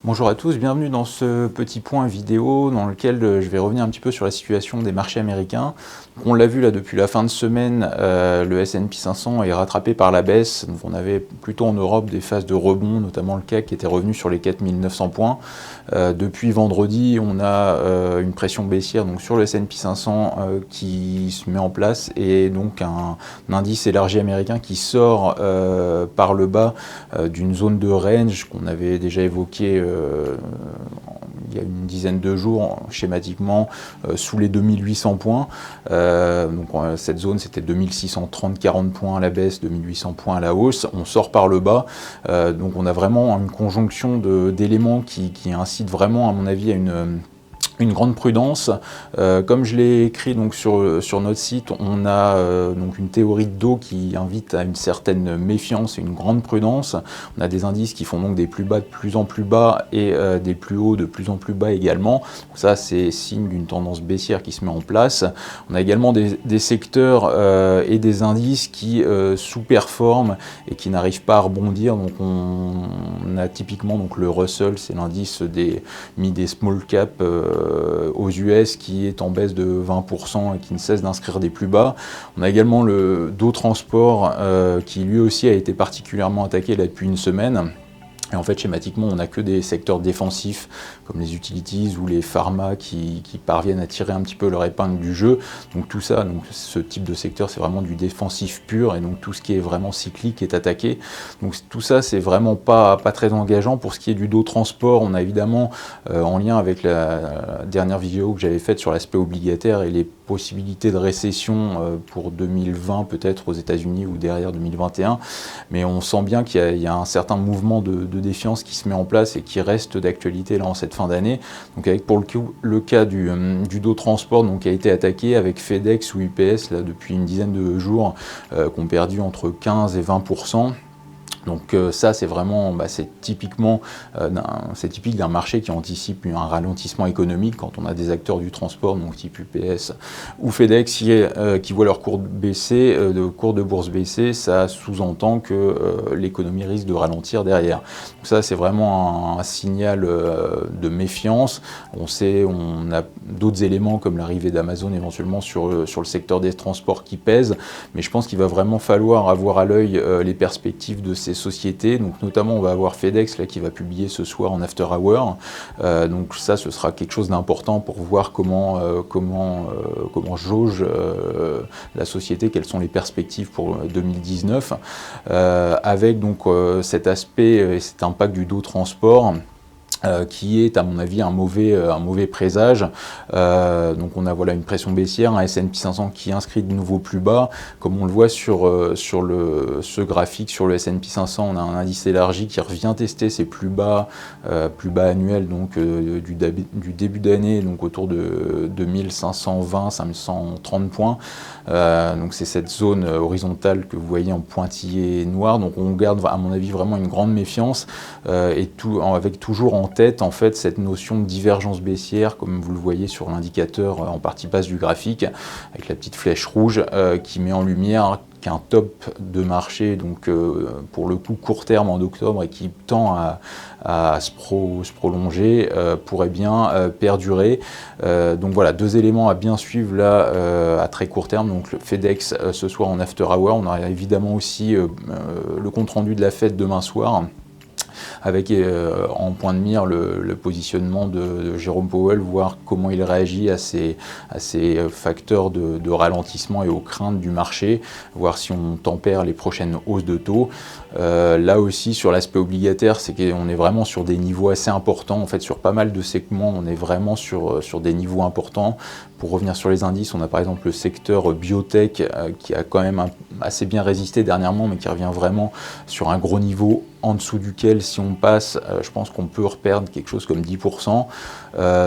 Bonjour à tous, bienvenue dans ce petit point vidéo dans lequel je vais revenir un petit peu sur la situation des marchés américains. On l'a vu là depuis la fin de semaine, le S&P 500 est rattrapé par la baisse. Donc on avait plutôt en Europe des phases de rebond, notamment le CAC qui était revenu sur les 4900 points. Depuis vendredi, on a une pression baissière donc sur le S&P 500 qui se met en place et donc un indice élargi américain qui sort par le bas d'une zone de range qu'on avait déjà évoquée il y a une dizaine de jours, schématiquement, sous les 2800 points. Cette zone, c'était 2630-40 points à la baisse, 2800 points à la hausse. On sort par le bas. Donc on a vraiment une conjonction d'éléments qui incitent vraiment, à mon avis, à une grande prudence. Comme je l'ai écrit donc sur notre site, on a donc une théorie de dos qui invite à une certaine méfiance et une grande prudence. On a des indices qui font donc des plus bas de plus en plus bas et des plus hauts de plus en plus bas également. Donc ça, c'est signe d'une tendance baissière qui se met en place. On a également des secteurs et des indices qui sous-performent et qui n'arrivent pas à rebondir. Donc on a typiquement donc le Russell, c'est l'indice des small cap aux US qui est en baisse de 20% et qui ne cesse d'inscrire des plus bas. On a également le Dow Transport qui lui aussi a été particulièrement attaqué là depuis une semaine. Et en fait, schématiquement, on n'a que des secteurs défensifs comme les utilities ou les pharma qui parviennent à tirer un petit peu leur épingle du jeu. Donc tout ça, donc ce type de secteur, c'est vraiment du défensif pur et donc tout ce qui est vraiment cyclique est attaqué. Donc tout ça, c'est vraiment pas très engageant. Pour ce qui est du Dow Transport, on a évidemment, en lien avec la dernière vidéo que j'avais faite sur l'aspect obligataire et les possibilités de récession pour 2020 peut-être aux États-Unis ou derrière 2021, mais on sent bien qu'il y a un certain mouvement de défiance qui se met en place et qui reste d'actualité là en cette fin d'année. Donc avec pour le cas du Dow Transport donc, qui a été attaqué avec FedEx ou UPS là, depuis une dizaine de jours, qui ont perdu entre 15 et 20%. Donc ça, c'est vraiment, c'est typique d'un marché qui anticipe un ralentissement économique quand on a des acteurs du transport, donc type UPS ou FedEx, qui voient leur cours baisser, cours de bourse baisser, ça sous-entend que l'économie risque de ralentir derrière. Donc ça, c'est vraiment un signal de méfiance. On a d'autres éléments comme l'arrivée d'Amazon éventuellement sur le secteur des transports qui pèsent, mais je pense qu'il va vraiment falloir avoir à l'œil les perspectives de ces sociétés. Donc notamment, on va avoir FedEx là, qui va publier ce soir en after hour. Donc ça, ce sera quelque chose d'important pour voir comment jauge la société, quelles sont les perspectives pour 2019, avec donc cet aspect et cet impact du Dow Transport. Qui est à mon avis un mauvais présage. Donc on a une pression baissière, un S&P 500 qui inscrit de nouveau plus bas, comme on le voit sur ce graphique sur le S&P 500, on a un indice élargi qui revient tester ses plus bas annuels donc du début d'année, donc autour de 2520-530 points. Donc c'est cette zone horizontale que vous voyez en pointillé noir. Donc on garde à mon avis vraiment une grande méfiance avec toujours en tête en fait cette notion de divergence baissière, comme vous le voyez sur l'indicateur en partie basse du graphique, avec la petite flèche rouge qui met en lumière qu'un top de marché, donc pour le coup court terme en octobre et qui tend à se prolonger, pourrait bien perdurer. Donc voilà, deux éléments à bien suivre là à très court terme. Donc le FedEx ce soir en after hour, on aura évidemment aussi le compte rendu de la Fed demain soir, avec en point de mire le positionnement de Jérôme Powell, voir comment il réagit à ces facteurs de ralentissement et aux craintes du marché, voir si on tempère les prochaines hausses de taux. Là aussi, sur l'aspect obligataire, c'est qu'on est vraiment sur des niveaux assez importants. En fait, sur pas mal de segments, on est vraiment sur des niveaux importants. Pour revenir sur les indices, on a par exemple le secteur biotech qui a quand même assez bien résisté dernièrement, mais qui revient vraiment sur un gros niveau en dessous duquel, si on passe, je pense qu'on peut reperdre quelque chose comme 10%.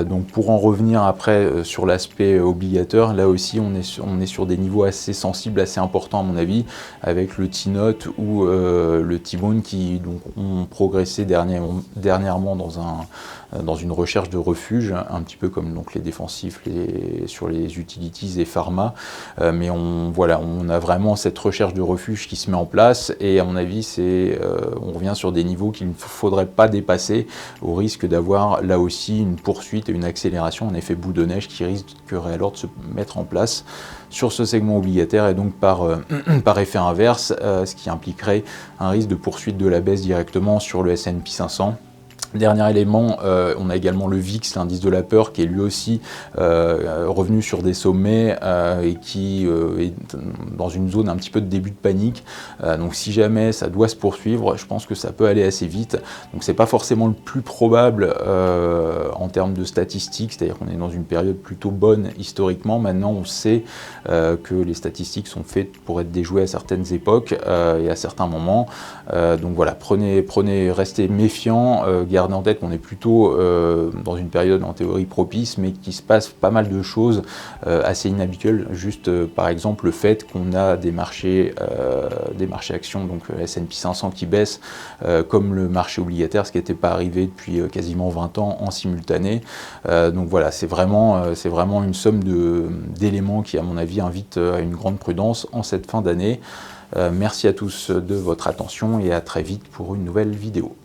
Donc pour en revenir après sur l'aspect obligateur, là aussi on est sur des niveaux assez sensibles, assez importants à mon avis, avec le T-Note ou le T-Bone qui donc, ont progressé dernièrement dans dans une recherche de refuge, un petit peu comme donc les défensifs sur les utilities et pharma, mais on a vraiment cette recherche de refuge qui se met en place, et à mon avis on revient sur des niveaux qu'il ne faudrait pas dépasser, au risque d'avoir là aussi une poursuite et une accélération, un effet boule de neige qui risquerait alors de se mettre en place sur ce segment obligataire, et donc par effet inverse, ce qui impliquerait un risque de poursuite de la baisse directement sur le S&P 500. Dernier élément, on a également le VIX, l'indice de la peur, qui est lui aussi revenu sur des sommets et qui est dans une zone un petit peu de début de panique. Donc si jamais ça doit se poursuivre, je pense que ça peut aller assez vite. Donc c'est pas forcément le plus probable en termes de statistiques, c'est-à-dire qu'on est dans une période plutôt bonne historiquement. Maintenant on sait que les statistiques sont faites pour être déjouées à certaines époques et à certains moments. Donc voilà, restez méfiants, gardez en tête qu'on est plutôt dans une période en théorie propice, mais qu'il se passe pas mal de choses assez inhabituelles. Juste par exemple le fait qu'on a des marchés actions, donc S&P 500 qui baissent, comme le marché obligataire, ce qui n'était pas arrivé depuis quasiment 20 ans en simultané. Donc voilà, c'est vraiment une somme d'éléments qui, à mon avis, invitent à une grande prudence en cette fin d'année. Merci à tous de votre attention et à très vite pour une nouvelle vidéo.